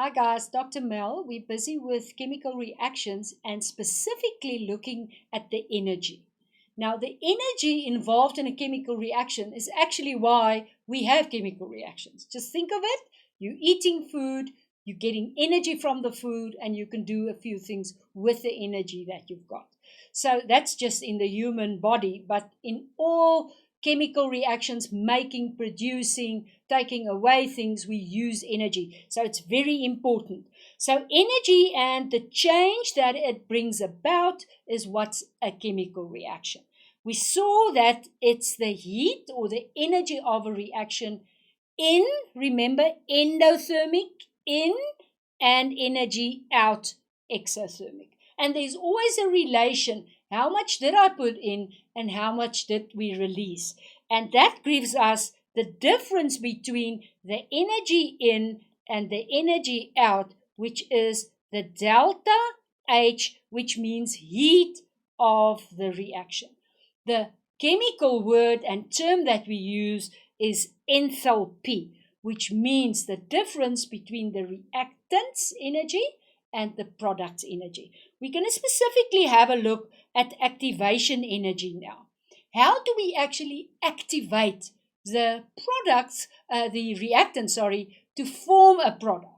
Hi guys, Dr. Mel. We're busy with chemical reactions and specifically looking at the energy. Now, the energy involved in a chemical reaction is actually why we have chemical reactions. Just think of it, you're eating food, you're getting energy from the food, and you can do a few things with the energy that you've got. So that's just in the human body, but in all chemical reactions, making, producing, taking away things, we use energy. So it's very important. So energy and the change that it brings about is what's a chemical reaction. We saw that it's the heat or the energy of a reaction in, remember, endothermic, in, and energy out, exothermic. And there's always a relation. How much did I put in and how much did we release? And that gives us the difference between the energy in and the energy out, which is the delta H, which means heat of the reaction. The chemical word and term that we use is enthalpy, which means the difference between the reactant's energy and the product's energy. We're going to specifically have a look at activation energy now. How do we actually activate the reactant, to form a product?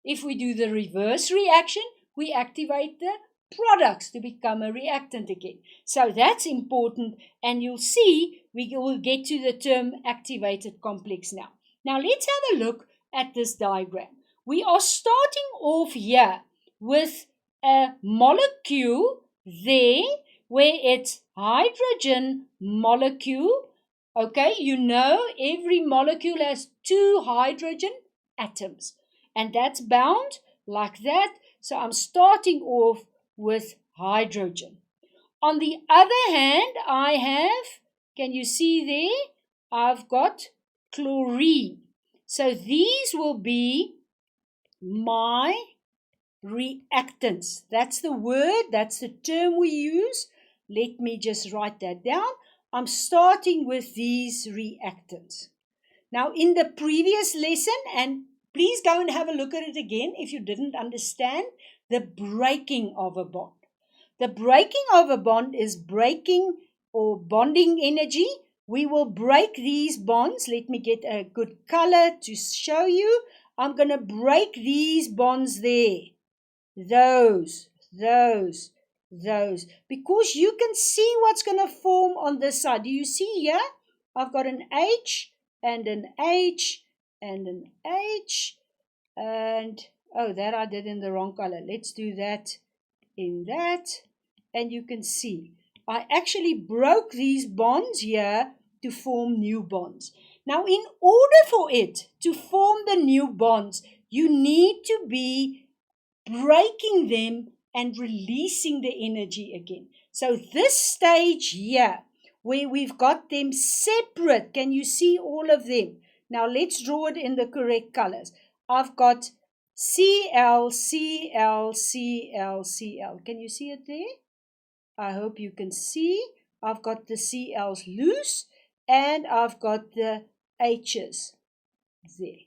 If we do the reverse reaction, we activate the products to become a reactant again. So that's important, and you'll see we will get to the term activated complex now. Now let's have a look at this diagram. We are starting off here with a molecule there where it's hydrogen molecule. Okay, you know every molecule has 2 hydrogen atoms, and that's bound like that. So I'm starting off with hydrogen. On the other hand, I have, can you see there? I've got chlorine. So these will be my reactants. That's the word, that's the term we use. Let me just write that down. I'm starting with these reactants. Now, in the previous lesson, and please go and have a look at it again if you didn't understand, the breaking of a bond. The breaking of a bond is breaking or bonding energy. We will break these bonds. Let me get a good color to show you. I'm going to break these bonds there. Those. Because you can see what's going to form on this side. Do you see here? I've got an H and an H and an H. And, oh, that I did in the wrong color. Let's do that in that. And you can see I actually broke these bonds here to form new bonds. Now, in order for it to form the new bonds, you need to be breaking them and releasing the energy again. So this stage here, where we've got them separate, can you see all of them? Now let's draw it in the correct colors. I've got Cl, Cl, Cl, Cl. Can you see it there? I hope you can see. I've got the Cl's loose and I've got the H's there.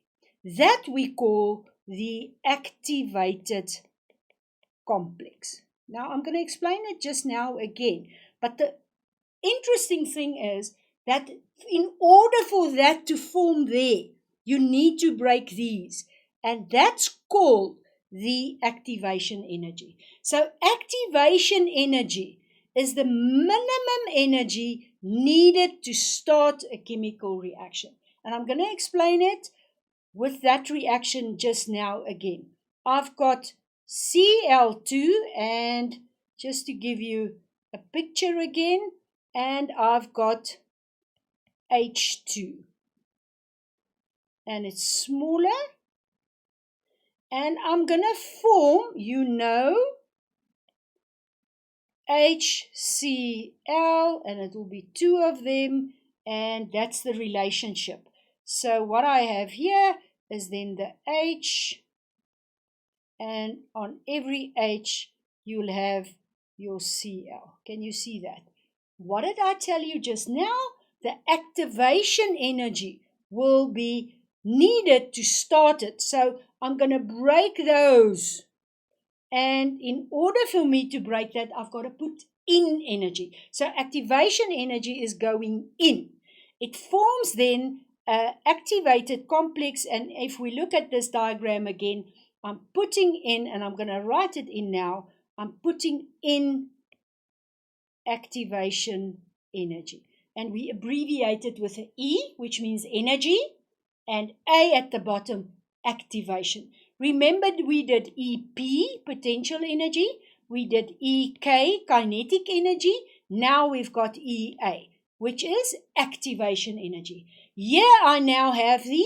That we call the activated complex. Now I'm going to explain it just now again. But the interesting thing is that in order for that to form there, you need to break these. And that's called the activation energy. So activation energy is the minimum energy needed to start a chemical reaction. And I'm going to explain it with that reaction just now again. I've got Cl2, and just to give you a picture again, and I've got H2. And it's smaller. And I'm going to form, HCl, and it will be 2 of them, and that's the relationship. So what I have here is then the H, and on every H you'll have your Cl. Can you see that? What did I tell you just now? The activation energy will be needed to start it. So I'm going to break those. And in order for me to break that, I've got to put in energy. So activation energy is going in. It forms then an activated complex. And if we look at this diagram again, I'm putting in, and I'm going to write it in now, I'm putting in activation energy. And we abbreviate it with an E, which means energy, and A at the bottom, activation. Remember, we did EP, potential energy. We did EK, kinetic energy. Now we've got EA, which is activation energy. Here I now have the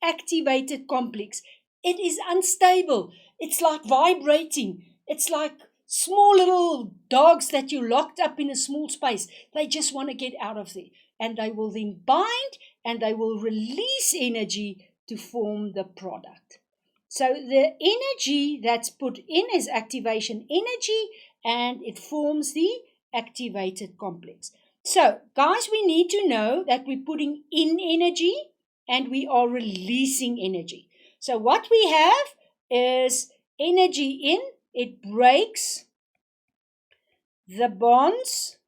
activated complex. It is unstable. It's like vibrating. It's like small little dogs that you locked up in a small space. They just want to get out of there. And they will then bind and they will release energy to form the product. So the energy that's put in is activation energy, and it forms the activated complex. So, guys, we need to know that we're putting in energy and we are releasing energy. So what we have is energy in, it breaks the bonds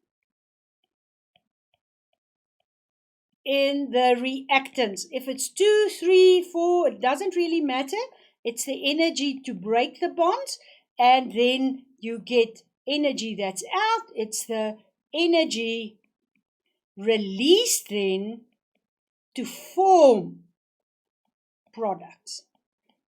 in the reactants. If it's 2, 3, 4, it doesn't really matter. It's the energy to break the bonds, and then you get energy that's out. It's the energy released then to form products.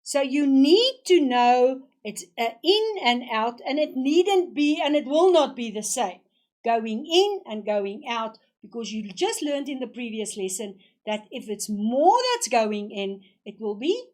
So you need to know it's in and out, and it needn't be, and it will not be the same going in and going out, because you just learned in the previous lesson that if it's more that's going in, it will be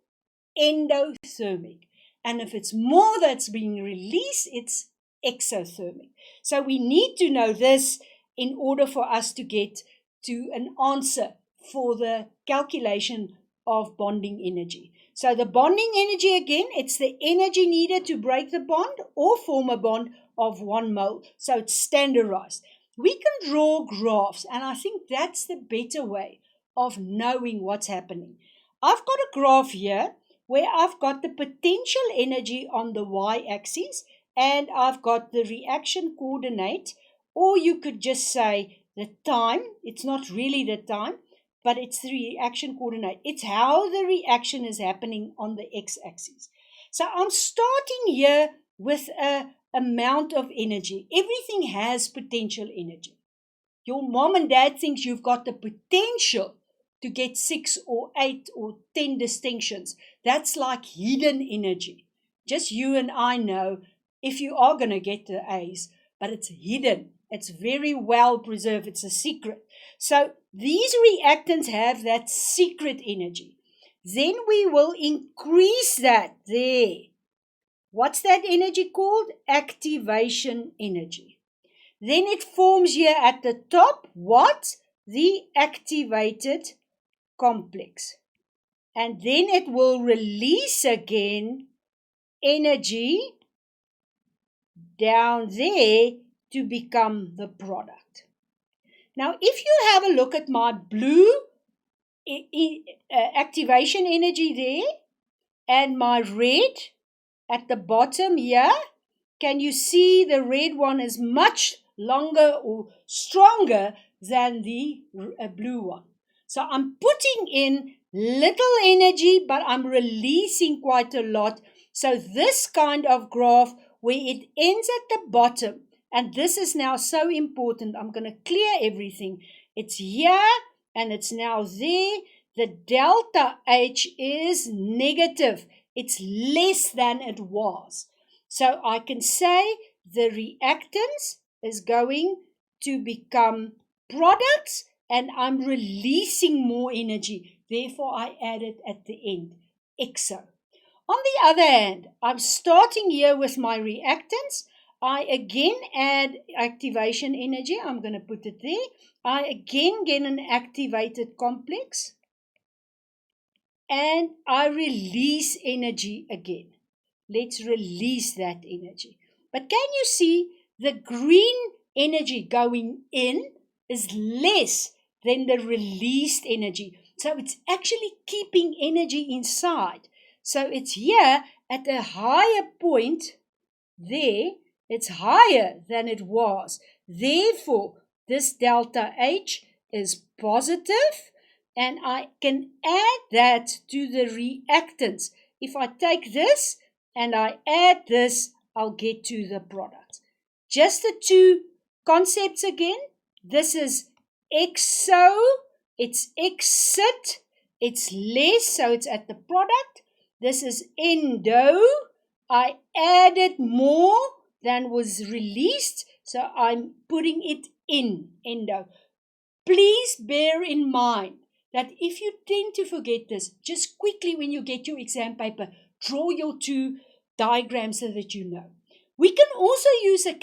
endothermic. And if it's more that's being released, it's exothermic. So we need to know this in order for us to get to an answer for the calculation of bonding energy. So the bonding energy, again, it's the energy needed to break the bond or form a bond of 1 mole. So it's standardized. We can draw graphs, and I think that's the better way of knowing what's happening. I've got a graph here where I've got the potential energy on the y-axis, and I've got the reaction coordinate, or you could just say the time. It's not really the time, but it's the reaction coordinate. It's how the reaction is happening on the x-axis. So I'm starting here with an amount of energy. Everything has potential energy. Your mom and dad thinks you've got the potential to get 6 or 8 or 10 distinctions. That's like hidden energy. Just you and I know if you are going to get the A's, but it's hidden. It's very well preserved. It's a secret. So these reactants have that secret energy. Then we will increase that there. What's that energy called? Activation energy. Then it forms here at the top what? The activated complex. And then it will release again energy down there to become the product. Now, if you have a look at my blue activation energy there and my red at the bottom here, can you see the red one is much longer or stronger than the blue one? So I'm putting in little energy, but I'm releasing quite a lot. So this kind of graph where it ends at the bottom, and this is now so important. I'm going to clear everything. It's here and it's now there. The delta H is negative. It's less than it was. So I can say the reactants is going to become products, and I'm releasing more energy. Therefore, I add it at the end, exo. On the other hand, I'm starting here with my reactants. I again add activation energy. I'm going to put it there. I again get an activated complex. And I release energy again. Let's release that energy. But can you see the green energy going in is less than the released energy. So it's actually keeping energy inside. So it's here at a higher point there. It's higher than it was. Therefore, this delta H is positive, and I can add that to the reactants. If I take this and I add this, I'll get to the product. Just the two concepts again. This is exo, it's exit, it's less, so it's at the product. This is endo. I added more than was released, so I'm putting it in endo. Please bear in mind that if you tend to forget this, just quickly when you get your exam paper, draw your two diagrams so that you know. We can also use a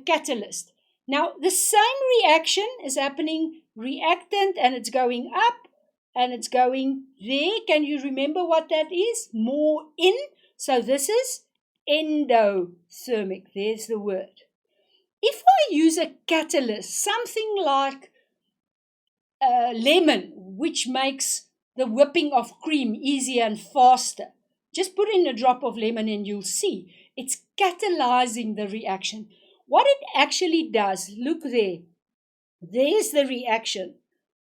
catalyst. Now, the same reaction is happening, reactant, and it's going up, and it's going there. Can you remember what that is? More in. So this is endothermic. There's the word. If I use a catalyst, something like lemon, which makes the whipping of cream easier and faster, just put in a drop of lemon and you'll see it's catalyzing the reaction. What it actually does, look there, there's the reaction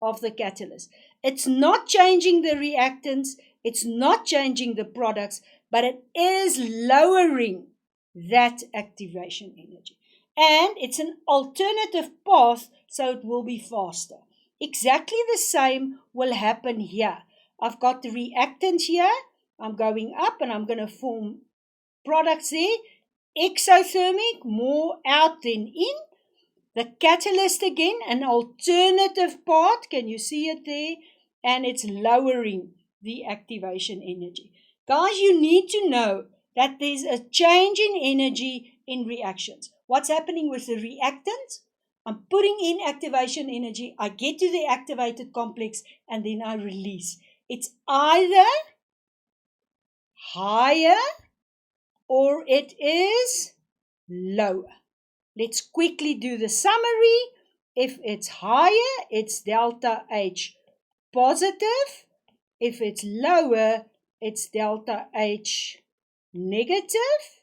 of the catalyst. It's not changing the reactants, it's not changing the products, but it is lowering that activation energy. And it's an alternative path, so it will be faster. Exactly the same will happen here. I've got the reactants here. I'm going up and I'm going to form products there. Exothermic, more out than in. The catalyst again, an alternative part. Can you see it there? And it's lowering the activation energy. Guys, you need to know that there's a change in energy in reactions. What's happening with the reactants? I'm putting in activation energy. I get to the activated complex and then I release. It's either higher or it is lower. Let's quickly do the summary. If it's higher, it's delta H positive. If it's lower, it's delta H negative.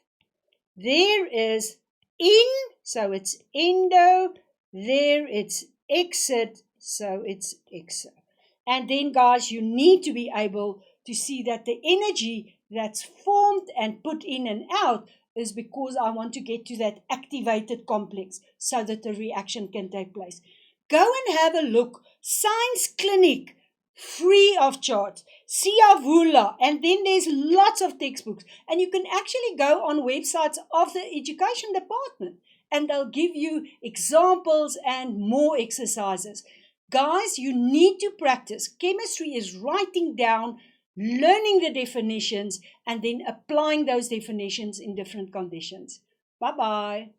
There is in, so it's endo. There it's exit, so it's exo. And then, guys, you need to be able to see that the energy that's formed and put in and out is because I want to get to that activated complex so that the reaction can take place. Go and have a look. Science Clinic, free of charge. Siyavula, and then there's lots of textbooks. And you can actually go on websites of the education department and they'll give you examples and more exercises. Guys, you need to practice. Chemistry is writing down, learning the definitions, and then applying those definitions in different conditions. Bye-bye.